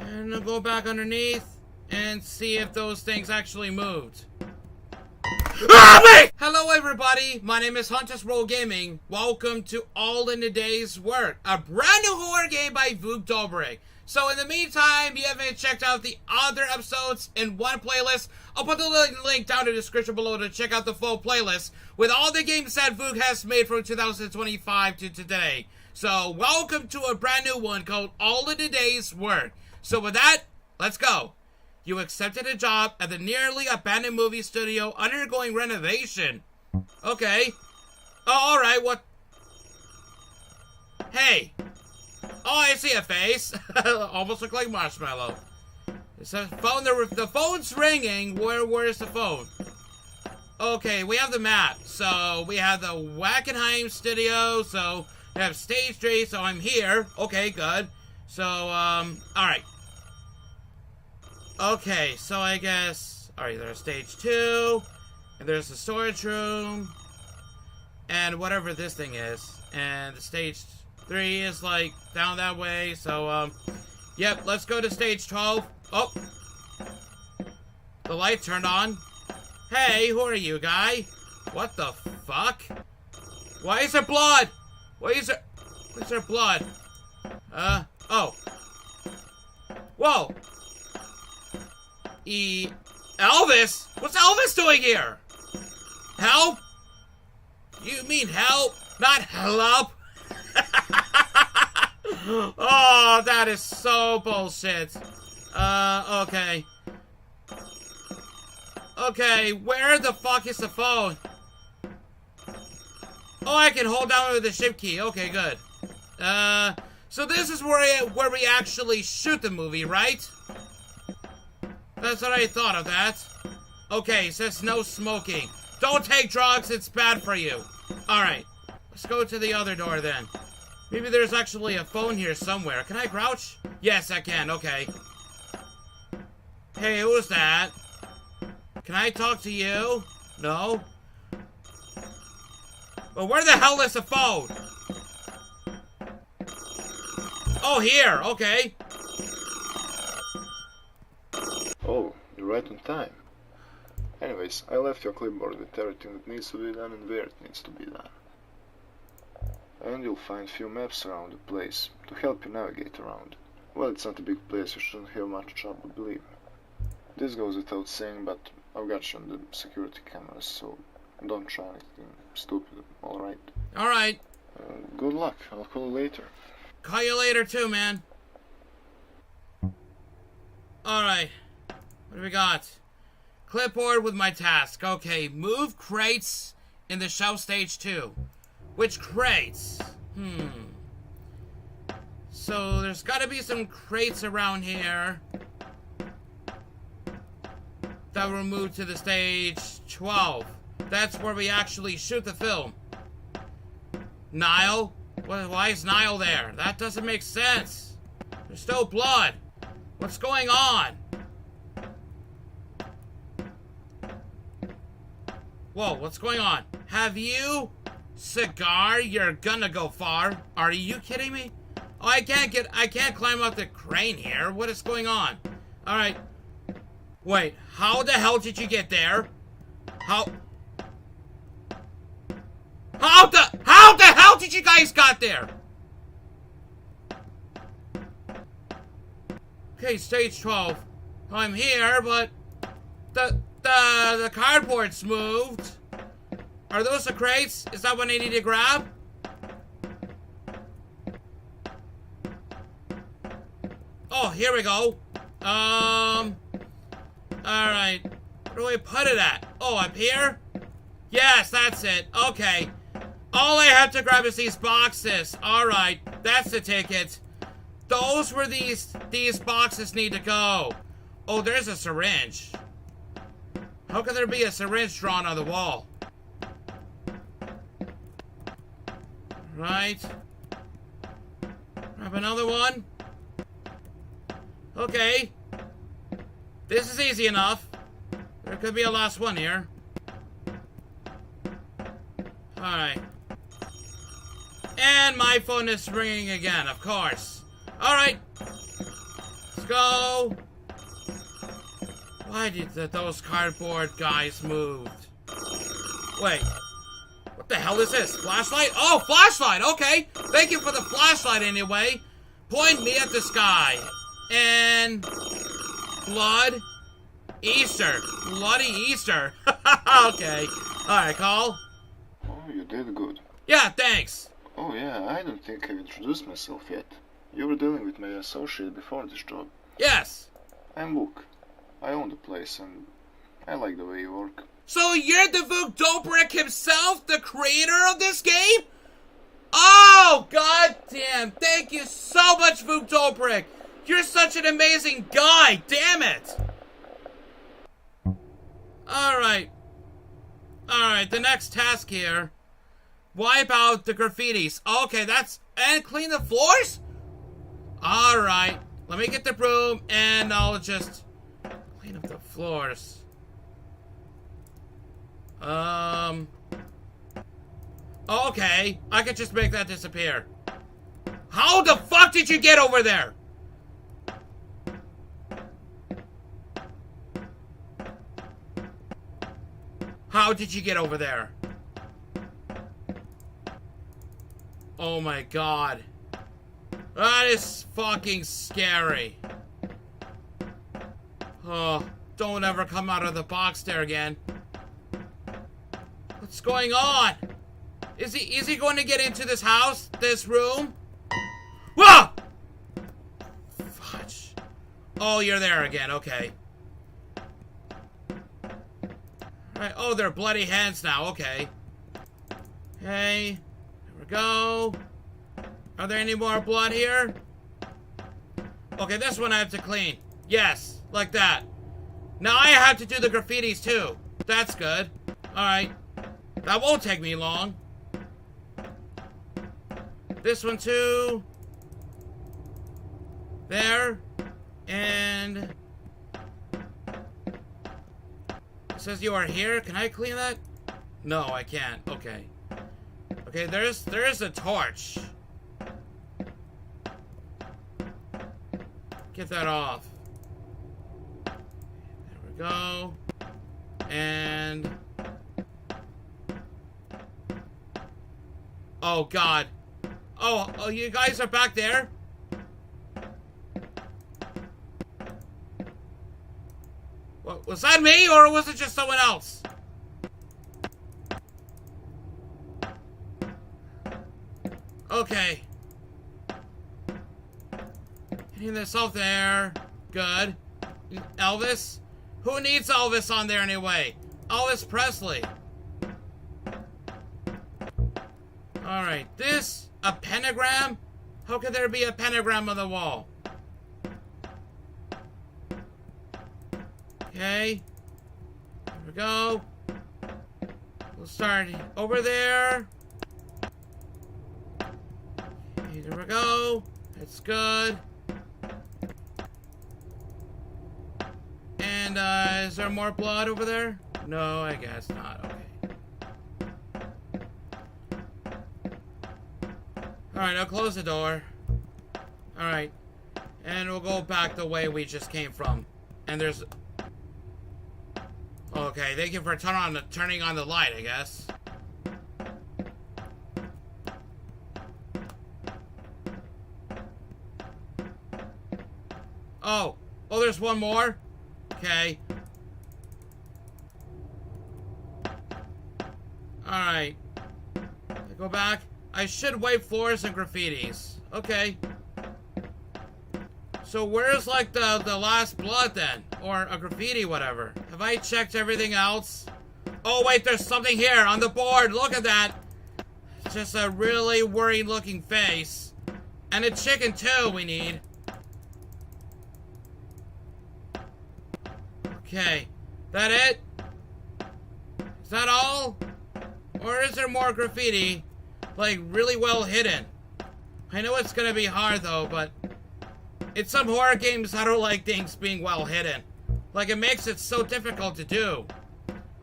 And I'll go back underneath and see if those things actually moved. Hello everybody, my name is Hunter's Roll Gaming. Welcome to All in a Day's Work, a brand new horror game by VukDobric. So in the meantime, you haven't checked out the other episodes in one playlist, I'll put the link down in the description below to check out the full playlist with all the games that Vuk has made from 2025 to today. So welcome to a brand new one called All in a Day's Work. So with that, let's go. You accepted a job at the nearly abandoned movie studio undergoing renovation. Okay. Oh, alright, what? Hey. Oh, I see a face. Almost look like Marshmallow. It says phone, the phone's ringing. Where's the phone? Okay, we have the map. So, we have the Wackenheim studio. So, we have stage 3, so I'm here. Okay, good. So, alright. Okay, so I guess... Alright, there's stage 2, and there's the storage room, and whatever this thing is. And the stage 3 is, like, down that way, so, yep, let's go to stage 12. Oh! The light turned on. Hey, who are you, guy? What the fuck? Why is there blood? Why is there blood? Oh. Whoa! Elvis? What's Elvis doing here? Help? You mean help? Not help? Oh, that is so bullshit. Okay. Okay, where the fuck is the phone? Oh, I can hold down with the shift key. Okay, good. So this is where we actually shoot the movie, right? That's what I thought of that. Okay, it says no smoking. Don't take drugs, it's bad for you. Alright, let's go to the other door then. Maybe there's actually a phone here somewhere. Can I crouch? Yes, I can, okay. Hey, who's that? Can I talk to you? No? Well, where the hell is the phone? Oh, here, okay. Oh, you're right on time. Anyways, I left your clipboard with everything that needs to be done and where it needs to be done. And you'll find few maps around the place to help you navigate around. Well, it's not a big place, you shouldn't have much trouble, believe me. This goes without saying, but I've got you on the security cameras, so don't try anything stupid, alright? Alright. Good luck, I'll call you later. Call you later too, man. Alright. What do we got? Clipboard with my task. Okay, move crates in the shelf stage 2. Which crates? So there's gotta be some crates around here that were moved to the stage 12. That's where we actually shoot the film. Nile? Why is Nile there? That doesn't make sense. There's no blood. What's going on? Whoa, what's going on? Have you? Cigar, you're gonna go far. Are you kidding me? Oh, I can't climb up the crane here. What is going on? Alright. Wait, how the hell did you get there? How the hell did you guys got there? Okay, stage 12. I'm here, but the cardboard's moved. Are those the crates? Is that what I need to grab? Oh, here we go. Alright. Where do I put it at? Oh, up here? Yes, that's it. Okay. All I have to grab is these boxes. Alright, that's the ticket. Those where these boxes need to go. Oh, there's a syringe. How can there be a syringe drawn on the wall? Right. Grab another one. Okay. This is easy enough. There could be a last one here. Alright. And my phone is ringing again, of course. Alright. Let's go. Why did those cardboard guys moved? Wait. What the hell is this? Flashlight? Oh, flashlight! Okay. Thank you for the flashlight anyway. Point me at the sky. And... blood. Easter. Bloody Easter. Okay. Alright, Carl. Oh, you did good. Yeah, thanks. Oh yeah, I don't think I've introduced myself yet. You were dealing with my associate before this job. Yes. I'm Vuk. I own the place and I like the way you work. So you're the VukDobric himself, the creator of this game? Oh, goddamn. Thank you so much, VukDobric. You're such an amazing guy. Damn it. Alright. Alright, the next task here. Wipe out the graffitis. Okay, that's... and clean the floors? Alright. Let me get the broom and I'll just clean up the floors. Okay. I could just make that disappear. How the fuck did you get over there? How did you get over there? Oh my god. That is fucking scary. Oh, don't ever come out of the box there again. What's going on? Is he going to get into this house? This room? Whoa! Fudge. Oh, you're there again. Okay. Alright. Oh, they're bloody hands now. Okay. Hey. There we go. Are there any more blood here? Okay, this one I have to clean. Yes. Like that. Now I have to do the graffitis too. That's good. Alright. That won't take me long. This one too. There. And... it says you are here. Can I clean that? No, I can't. Okay. Okay, there is a torch. Get that off. There we go. And... oh, God. Oh, you guys are back there? What, was that me, or was it just someone else? Okay. Getting this off there. Good. Elvis? Who needs Elvis on there anyway? Elvis Presley. Alright, this... a pentagram? How could there be a pentagram on the wall? Okay. There we go. We'll start over there. Okay, there we go. That's good. And, is there more blood over there? No, I guess not. Okay. Alright, I'll close the door. Alright. And we'll go back the way we just came from. And there's... okay, thank you for turning on the light, I guess. Oh. Oh, there's one more? Okay. Alright. Go back. I should wipe floors and graffitis. Okay. So where's like the last blood then? Or a graffiti, whatever. Have I checked everything else? Oh wait, there's something here on the board. Look at that. It's just a really worried looking face. And a chicken too we need. Okay. That it? Is that all? Or is there more graffiti? Like, really well hidden. I know it's gonna be hard, though, but... in some horror games, I don't like things being well hidden. Like, it makes it so difficult to do.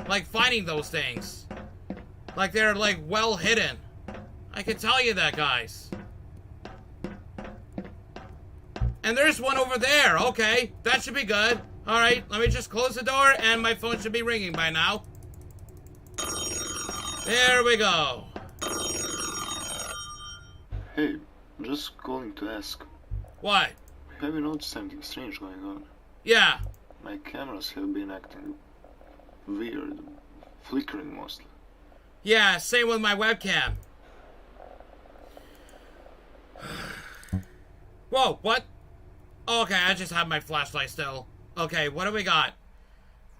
Like, finding those things. Like, they're, like, well hidden. I can tell you that, guys. And there's one over there. Okay, that should be good. Alright, let me just close the door and my phone should be ringing by now. There we go. Hey, just calling to ask. What? Have you noticed something strange going on? Yeah. My cameras have been acting weird, flickering mostly. Yeah, same with my webcam. Whoa, what? Okay, I just have my flashlight still. Okay, what do we got?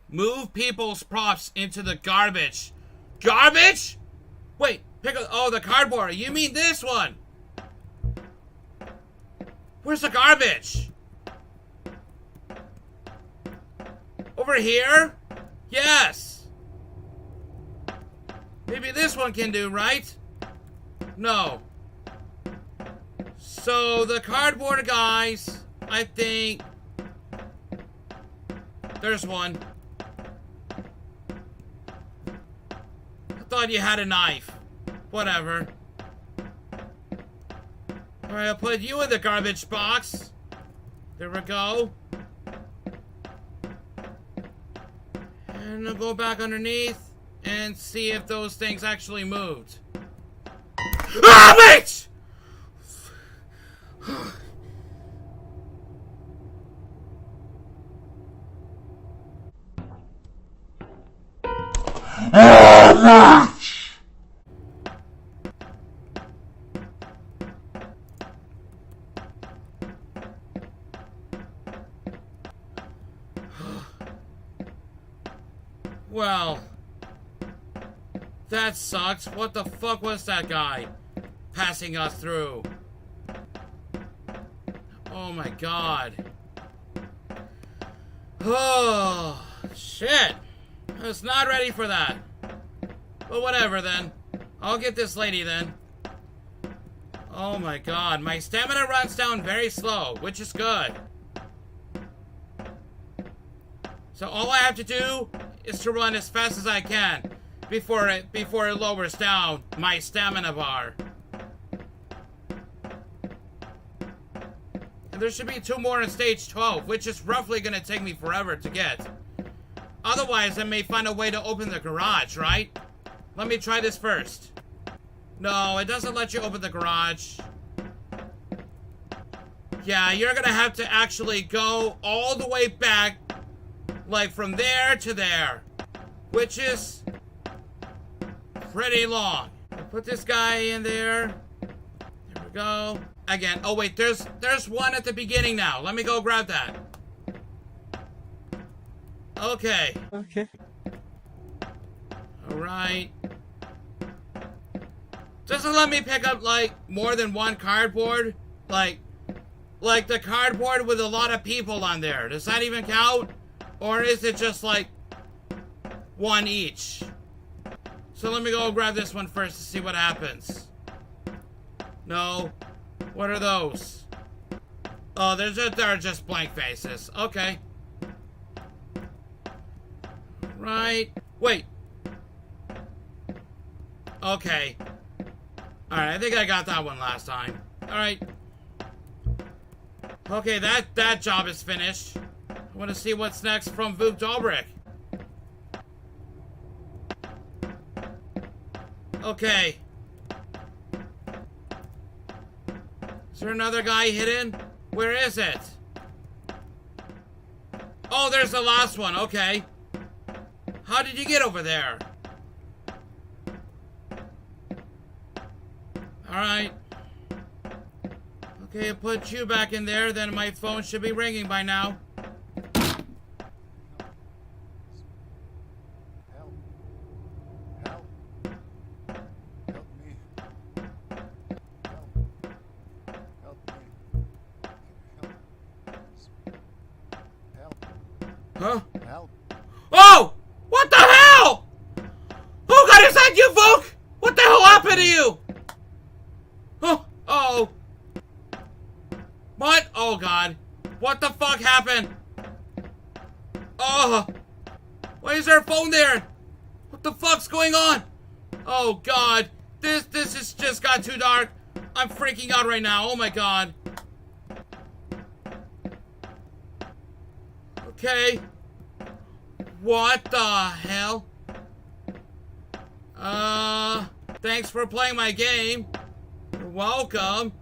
Move people's props into the garbage. Garbage? Wait, pick up. Oh, the cardboard. You mean this one? Where's the garbage? Over here? Yes. Maybe this one can do, right? No. So the cardboard guys, I think there's one. I thought you had a knife. Whatever. Alright, I'll put you in the garbage box. There we go. And I'll go back underneath and see if those things actually moved. Ah, wait! Well, that sucks. What the fuck was that guy passing us through? Oh my god. Oh, shit. I was not ready for that. But whatever then. I'll get this lady then. Oh my god. My stamina runs down very slow, which is good. So all I have to do is to run as fast as I can before it lowers down my stamina bar. And there should be 2 more in stage 12, which is roughly gonna take me forever to get. Otherwise, I may find a way to open the garage, right? Let me try this first. No, it doesn't let you open the garage. Yeah, you're gonna have to actually go all the way back, like from there to there, which is pretty long. I'll put this guy in there. There we go. Again, oh wait, there's one at the beginning now. Let me go grab that. Okay. Okay. Alright. Doesn't let me pick up, like, more than one cardboard. Like the cardboard with a lot of people on there. Does that even count? Or is it just, like, one each? So let me go grab this one first to see what happens. No. What are those? Oh, they're just blank faces. Okay. Right. Wait. Okay. Alright, I think I got that one last time. Alright. Okay, that job is finished. I want to see what's next from VukDobric. Okay. Is there another guy hidden? Where is it? Oh, there's the last one. Okay. How did you get over there? Alright. Okay, I put you back in there, then my phone should be ringing by now. Help. Help. Help me. Help. Help me. Help. Huh? Help. Oh! What the hell? Oh god, is that you, Vuk? What the hell happened to you? Oh, uh-oh. What? Oh god. What the fuck happened? Oh. Why is there a phone there? What the fuck's going on? Oh god. This has just got too dark. I'm freaking out right now. Oh my god. Okay. What the hell? Thanks for playing my game. You're welcome.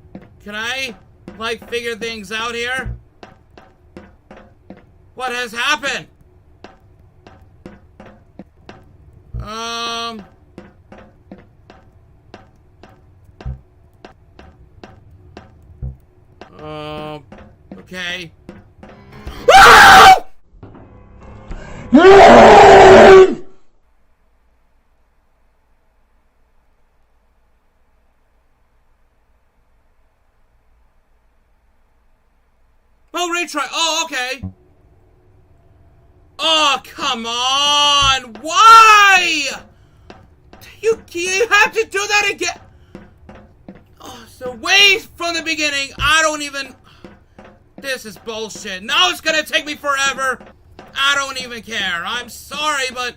Can I, like, figure things out here? What has happened? Okay. Oh, retry. Oh, okay. Oh, come on. Why? You have to do that again. Oh, so way from the beginning. I don't even... This is bullshit. Now it's gonna take me forever. I don't even care. I'm sorry, but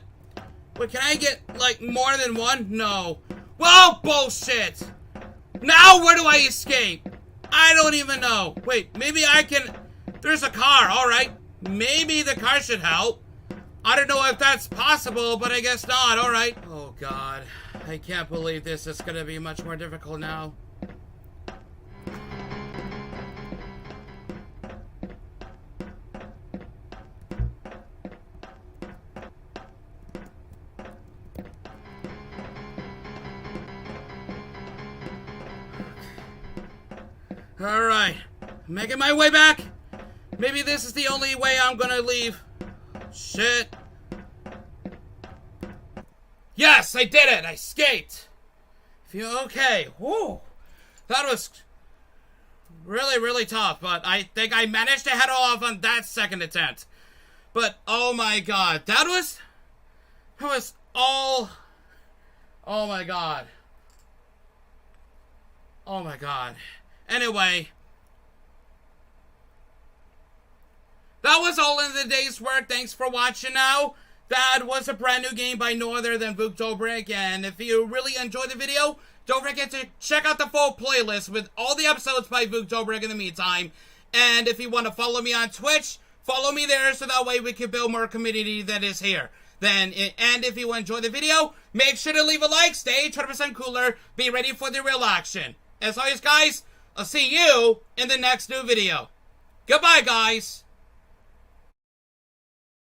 can I get, like, more than one? No. Well, bullshit. Now where do I escape? I don't even know. Wait, maybe I can... There's a car, alright. Maybe the car should help. I don't know if that's possible, but I guess not, alright. Oh, God. I can't believe this is gonna be much more difficult now. Alright. Making my way back. Maybe this is the only way I'm gonna leave. Shit. Yes, I did it! I escaped! Okay. Whew. That was really, really tough, but I think I managed to head off on that second attempt. But, oh my god. That was all... Oh my god. Oh my god. Anyway... That was all in the day's work. Thanks for watching now. That was a brand new game by no other than VukDobric. And if you really enjoyed the video, don't forget to check out the full playlist with all the episodes by VukDobric in the meantime. And if you want to follow me on Twitch, follow me there so that way we can build more community that is here. And if you enjoy the video, make sure to leave a like, stay 20% cooler, be ready for the real action. As always, guys, I'll see you in the next new video. Goodbye, guys.